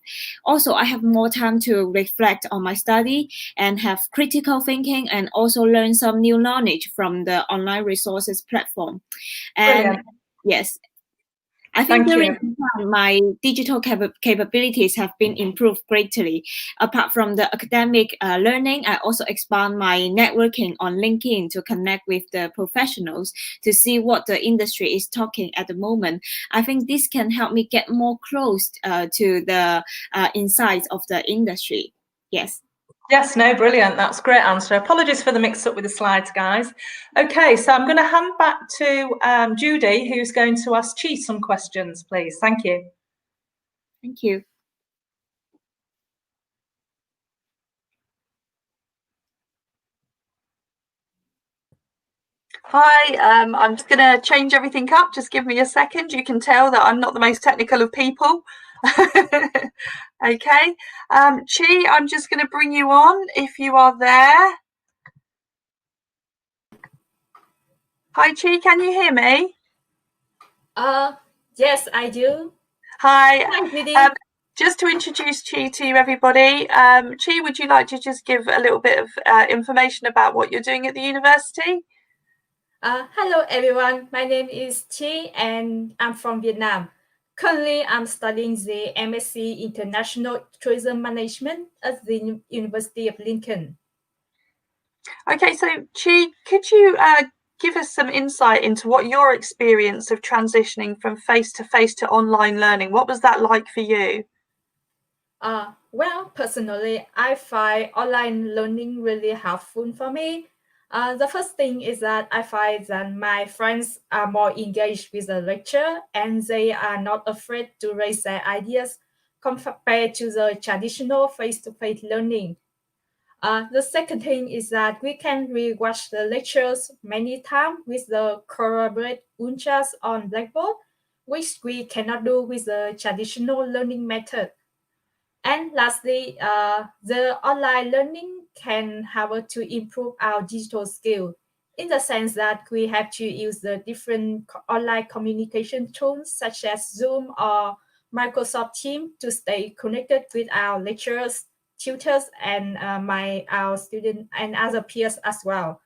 Also, I have more time to reflect on my study and have critical thinking, and also learn some new knowledge from the online resources platform. And Brilliant. yes, I think Thank during you. the time, my digital capabilities have been improved greatly. Apart from the academic learning, I also expand my networking on LinkedIn to connect with the professionals to see what the industry is talking at the moment. I think this can help me get more close to the insights of the industry. Yes. Yes, no, brilliant. That's a great answer. Apologies for the mix-up with the slides, guys. Okay, so I'm going to hand back to Judy, who's going to ask Chi some questions, please. Thank you. Thank you. Hi, I'm just going to change everything up. Just give me a second. You can tell that I'm not the most technical of people. Okay. Chi, I'm just going to bring you on if you are there. Hi, Chi, can you hear me? Yes, I do. Hi. Hi, Judy. Just to introduce Chi to everybody, Chi, would you like to just give a little bit of information about what you're doing at the university? Hello, everyone. My name is Chi, and I'm from Vietnam. Currently, I'm studying the MSc International Tourism Management at the University of Lincoln. Okay, so Chi, could you give us some insight into what your experience of transitioning from face-to-face to online learning, what was that like for you? Well, personally, I find online learning really helpful for me. The first thing is that I find that my friends are more engaged with the lecture and they are not afraid to raise their ideas compared to the traditional face-to-face learning. The second thing is that we can rewatch the lectures many times with the collaborate ultras on Blackboard, which we cannot do with the traditional learning method. And lastly, the online learning can help to improve our digital skill in the sense that we have to use the different online communication tools such as Zoom or Microsoft Teams to stay connected with our lecturers, tutors, and our students and other peers as well.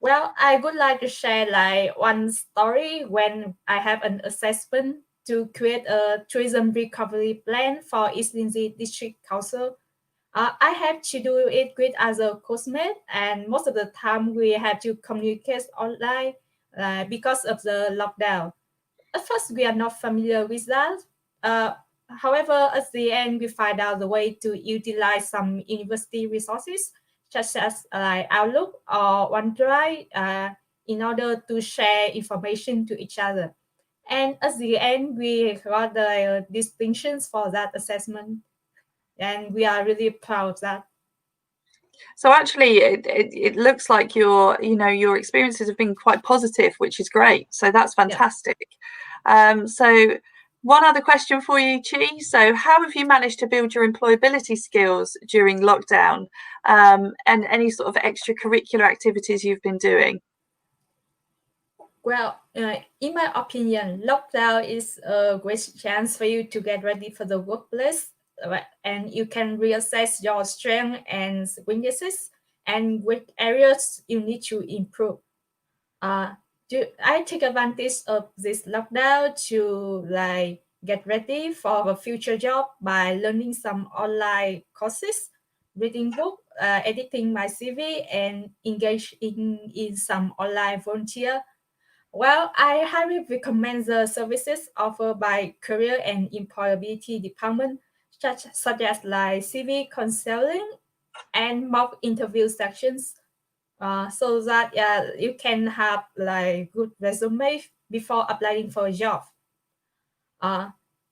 Well, I would like to share like one story when I have an assessment to create a tourism recovery plan for East Lindsey District Council. I have to do it with other coursemate, and most of the time we have to communicate online because of the lockdown. At first, we are not familiar with that. However, at the end, we find out the way to utilize some university resources, such as Outlook or OneDrive, in order to share information to each other. And at the end, we got the distinctions for that assessment. And we are really proud of that. So actually, it looks like your experiences have been quite positive, which is great. So that's fantastic. Yeah. So one other question for you, Chi. So how have you managed to build your employability skills during lockdown, and any sort of extracurricular activities you've been doing? Well, in my opinion, lockdown is a great chance for you to get ready for the workplace, and you can reassess your strengths and weaknesses and what areas you need to improve. I take advantage of this lockdown to get ready for a future job by learning some online courses, reading book, editing my CV, and engage in some online volunteer. Well, I highly recommend the services offered by Career and Employability Department, such as like CV counseling and mock interview sections, so that you can have like good resume before applying for a job.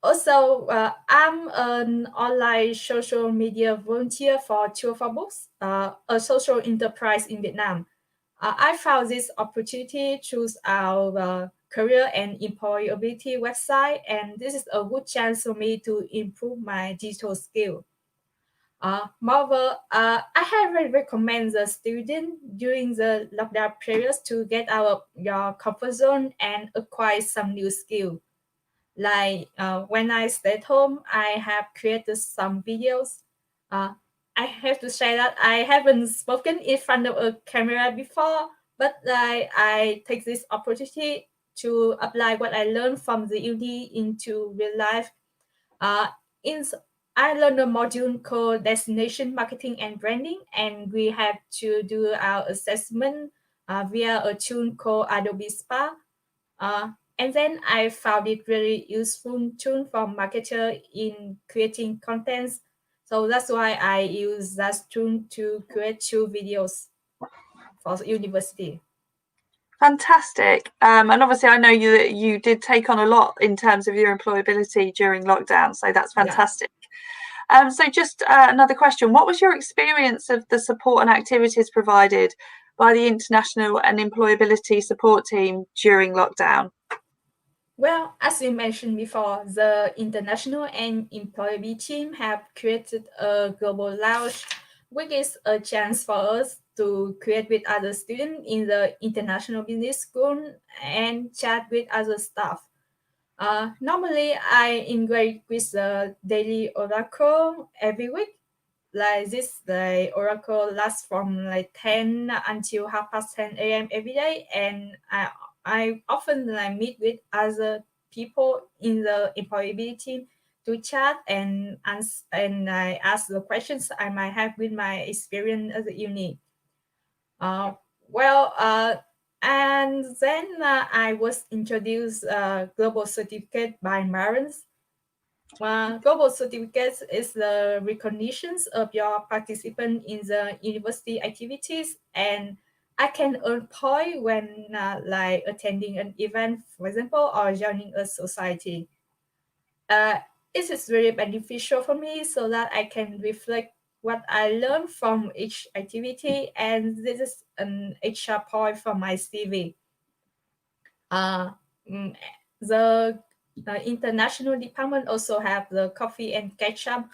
Also, I'm an online social media volunteer for Tour for Books, a social enterprise in Vietnam. I found this opportunity through our career and employability website, and this is a good chance for me to improve my digital skill. Moreover, I highly recommend the student during the lockdown periods to get out of your comfort zone and acquire some new skill. Like when I stay at home, I have created some videos. I have to say that I haven't spoken in front of a camera before, but I take this opportunity to apply what I learned from the uni into real life. Uh, in I learned a module called Destination Marketing and Branding, and we have to do our assessment via a tool called Adobe Spa. And then I found it really useful tool for marketer in creating contents. So that's why I use that tool to create 2 videos for the university. Fantastic. And obviously I know you did take on a lot in terms of your employability during lockdown, so that's fantastic. Yeah. So just another question, what was your experience of the support and activities provided by the International and Employability Support Team during lockdown? Well, as we mentioned before, the International and Employability team have created a global lounge, which is a chance for us to create with other students in the International Business School and chat with other staff. Normally, I engage with the daily oracle every week. Like this, the oracle lasts from like 10 until 10:30 a.m. every day, and I often meet with other people in the employability team to chat and I ask the questions I might have with my experience at the uni. And then I was introduced Global Certificate by Marins. Global certificates is the recognitions of your participant in the university activities, and I can earn point when like attending an event, for example, or joining a society. It is very beneficial for me so that I can reflect what I learned from each activity, and this is an extra point for my CV. The international department also have the coffee and catch up,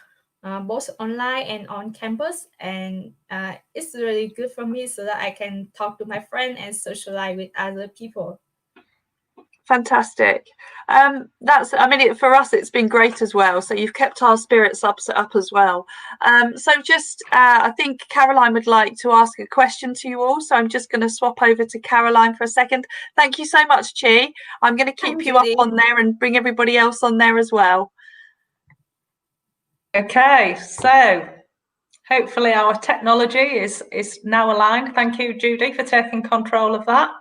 both online and on campus, and it's really good for me so that I can talk to my friend and socialize with other people. Fantastic. For us it's been great as well, so you've kept our spirits up as well. So just I think Caroline would like to ask a question to you all, so I'm just going to swap over to Caroline for a second. Thank you so much, Chi. I'm going to keep you up on there and bring everybody else on there as well. Okay, so hopefully our technology is now aligned. Thank you, Judy, for taking control of that.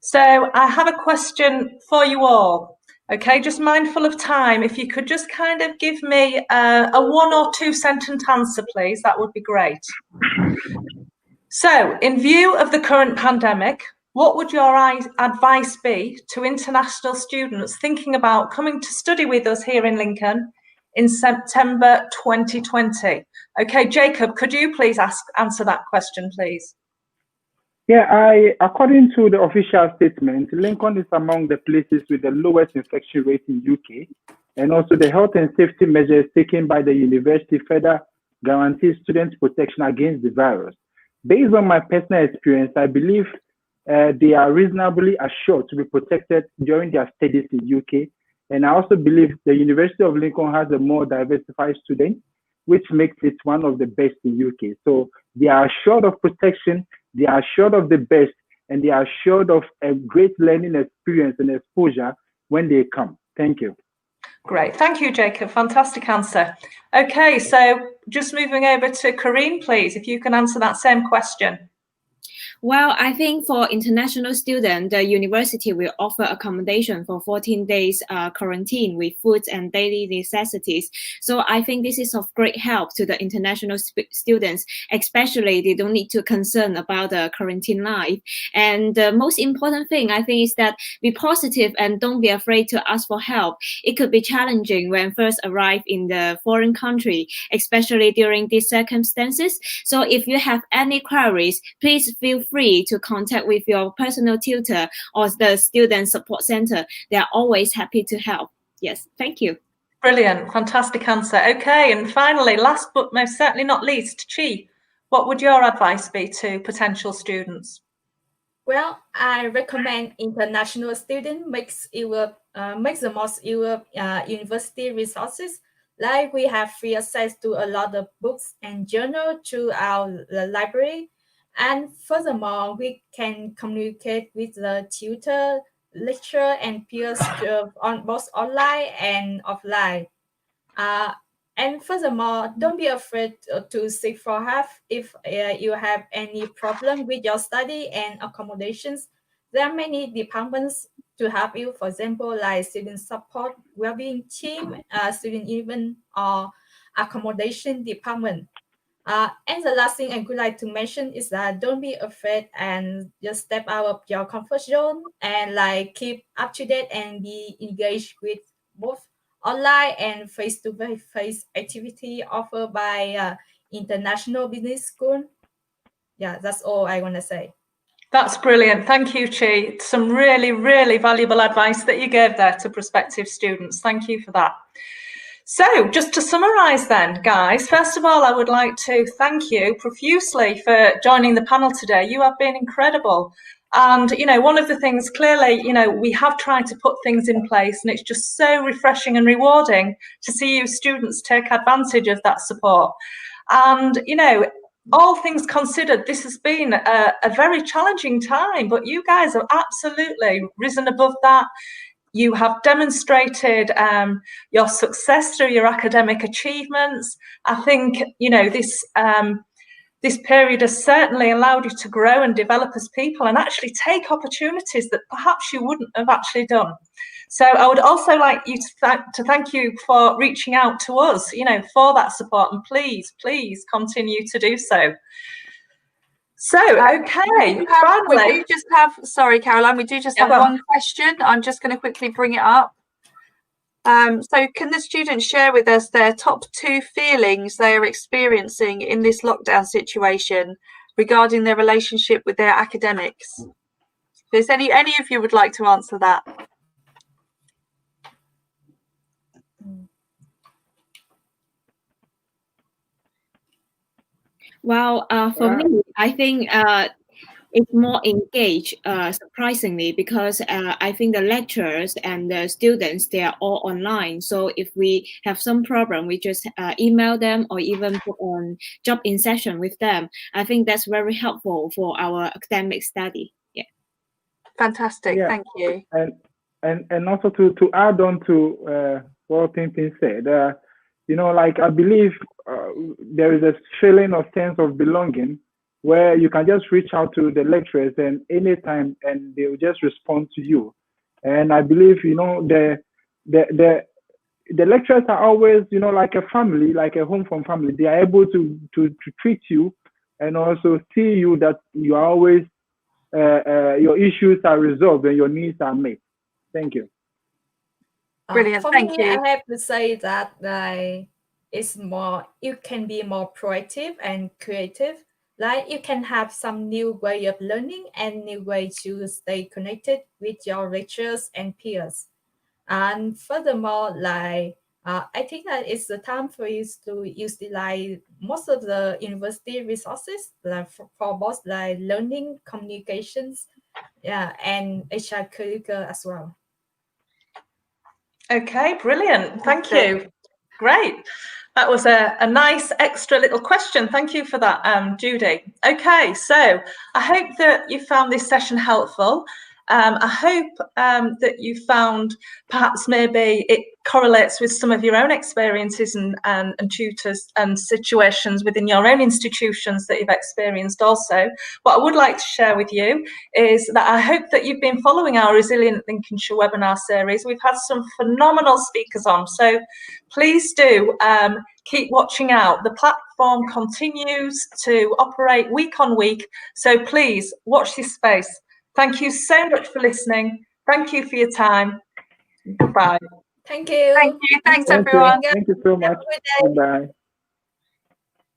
So I have a question for you all. Okay, just mindful of time, if you could just kind of give me a 1 or 2 sentence answer, please, that would be great. So, in view of the current pandemic, what would your advice be to international students thinking about coming to study with us here in Lincoln in September 2020? Okay, Jacob, could you please answer that question, please? Yeah, according to the official statement, Lincoln is among the places with the lowest infection rate in UK, and also the health and safety measures taken by the university further guarantee students protection against the virus. Based on my personal experience, I believe they are reasonably assured to be protected during their studies in UK, and I also believe the University of Lincoln has a more diversified student, which makes it one of the best in UK. So they are assured of protection, they are assured of the best, and they are assured of a great learning experience and exposure when they come. Thank you. Great. Thank you, Jacob. Fantastic answer. Okay, so just moving over to Corinne, please, if you can answer that same question. Well, I think for international students, the university will offer accommodation for 14 days quarantine with foods and daily necessities. So I think this is of great help to the international students, especially they don't need to concern about the quarantine life. And the most important thing I think is that be positive and don't be afraid to ask for help. It could be challenging when first arrive in the foreign country, especially during these circumstances. So if you have any queries, please feel free to contact with your personal tutor or the student support center. They are always happy to help. Yes, thank you. Brilliant, fantastic answer. Okay, and finally, last but most certainly not least, Chi, what would your advice be to potential students? Well, I recommend international students makes the most Europe university resources. Like we have free access to a lot of books and journals through our library. And furthermore, we can communicate with the tutor, lecturer, and peers on both online and offline. And furthermore, don't be afraid to seek for help if you have any problem with your study and accommodations. There are many departments to help you, for example, like student support, well-being team, student event, or accommodation department. And the last thing I would like to mention is that don't be afraid and just step out of your comfort zone and like keep up to date and be engaged with both online and face-to-face activity offered by International Business School. Yeah, that's all I want to say. That's brilliant. Thank you, Chi. Some really, really valuable advice that you gave there to prospective students. Thank you for that. So just to summarise then, guys, first of all, I would like to thank you profusely for joining the panel today. You have been incredible. And, you know, one of the things clearly, you know, we have tried to put things in place, and it's just so refreshing and rewarding to see you students take advantage of that support. And, you know, all things considered, this has been a very challenging time, but you guys have absolutely risen above that. You have demonstrated your success through your academic achievements. I think, you know, this period has certainly allowed you to grow and develop as people and actually take opportunities that perhaps you wouldn't have actually done. So I would also like you to thank you for reaching out to us, you know, for that support, and please continue to do so. So, okay, finally. We do just have, sorry, Caroline, we do just have one question. I'm just going to quickly bring it up. So can the students share with us their top 2 feelings they are experiencing in this lockdown situation regarding their relationship with their academics? If there's any of you would like to answer that. Well, for me, I think it's more engaged, surprisingly, because I think the lecturers and the students, they are all online. So if we have some problem, we just email them or even put on job in session with them. I think that's very helpful for our academic study. Yeah. Fantastic. Yeah. Thank you. And also to add on to what Pimpin said, you know, like I believe there is a feeling of sense of belonging where you can just reach out to the lecturers and anytime and they will just respond to you. And I believe, you know, the lecturers are always, you know, like a family, like a home from family. They are able to treat you and also see you that you are always, your issues are resolved and your needs are met. Thank you. Brilliant, thank you. I have to say that you can be more proactive and creative. Like you can have some new way of learning and new way to stay connected with your lecturers and peers. And furthermore, like I think that it's the time for you to utilize most of the university resources like for both like learning, communications, and extracurricular as well. Okay, brilliant. Thank you. Great. That was a nice extra little question. Thank you for that, Judy. Okay, so I hope that you found this session helpful. I hope that you found perhaps maybe it correlates with some of your own experiences and tutors and situations within your own institutions that you've experienced also. What I would like to share with you is that I hope that you've been following our Resilient Lincolnshire webinar series. We've had some phenomenal speakers on, so please do keep watching out. The platform continues to operate week on week, so please watch this space. Thank you so much for listening. Thank you for your time. Goodbye. Thank you. Thank you. Thanks, Thank everyone. you. Thank you so much. Have a good day. Goodbye.